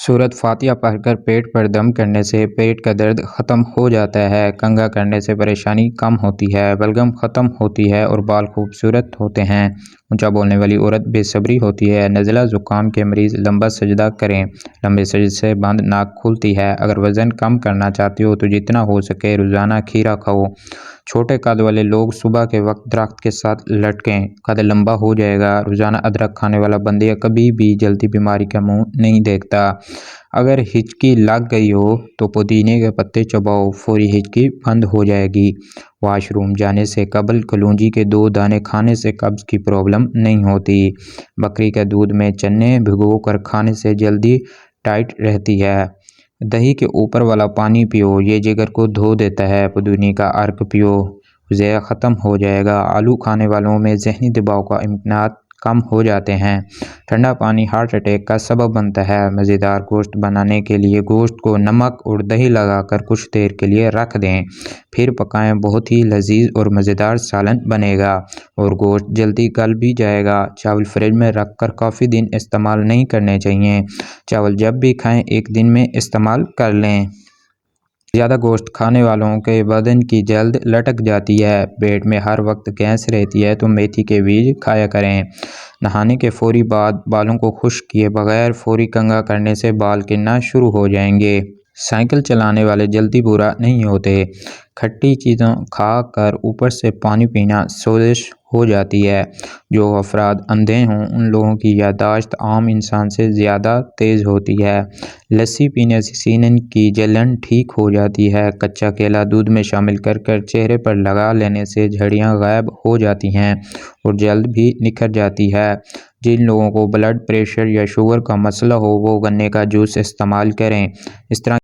सूरत फातिहा पढ़कर पेट पर दम करने से पेट का दर्द ख़त्म हो जाता है, कंघा करने से परेशानी कम होती है, बलगम ख़त्म होती है और बाल खूबसूरत होते हैं। ऊंचा बोलने वाली औरत बेसब्री होती है। नज़ला ज़ुकाम के मरीज़ लंबा सजदा करें, लंबे सजदे से बंद नाक खुलती है। अगर वज़न कम करना चाहते हो तो जितना हो सके रोज़ाना खीरा खाओ। छोटे कद वाले लोग सुबह के वक्त दरख्त के साथ लटकें, कद लंबा हो जाएगा। रोज़ाना अदरक खाने वाला बंदे कभी भी जल्दी बीमारी का मुंह नहीं देखता। अगर हिचकी लग गई हो तो पुदीने के पत्ते चबाओ, फौरी हिचकी बंद हो जाएगी। वॉशरूम जाने से कबल कलौंजी के 2 दाने खाने से कब्ज़ की प्रॉब्लम नहीं होती। बकरी के दूध में चने भिगोकर खाने से जल्दी टाइट रहती है। दही के ऊपर वाला पानी पियो, ये जिगर को धो देता है। पुदीने का अर्क पियो, ज़ेया ख़त्म हो जाएगा। आलू खाने वालों में ज़हनी दबाव का इम्कान कम हो जाते हैं। ठंडा पानी हार्ट अटैक का सबब बनता है। मज़ेदार गोश्त बनाने के लिए गोश्त को नमक और दही लगाकर कुछ देर के लिए रख दें, फिर पकाएं। बहुत ही लजीज और मज़ेदार सालन बनेगा और गोश्त जल्दी गल भी जाएगा। चावल फ्रिज में रखकर काफ़ी दिन इस्तेमाल नहीं करने चाहिए। चावल जब भी खाएं 1 दिन में इस्तेमाल कर लें। ज़्यादा गोश्त खाने वालों के बदन की जल्द लटक जाती है, पेट में हर वक्त गैस रहती है तो मेथी के बीज खाया करें। नहाने के फौरी बाद बालों को खुश्क किए बगैर फौरी कंघा करने से बाल गिरना शुरू हो जाएंगे। साइकिल चलाने वाले जल्दी बुरा नहीं होते। खट्टी चीज़ों खा कर ऊपर से पानी पीना सोजिश हो जाती है। जो अफराद अंधे हों उन लोगों की याददाश्त आम इंसान से ज़्यादा तेज़ होती है। लस्सी पीने से सीने की जलन ठीक हो जाती है। कच्चा केला दूध में शामिल कर चेहरे पर लगा लेने से झड़ियाँ गायब हो जाती हैं और जल्द भी निखर जाती है। जिन लोगों को ब्लड प्रेशर या शुगर का मसला हो वो गन्ने का जूस इस्तेमाल करें। इस तरह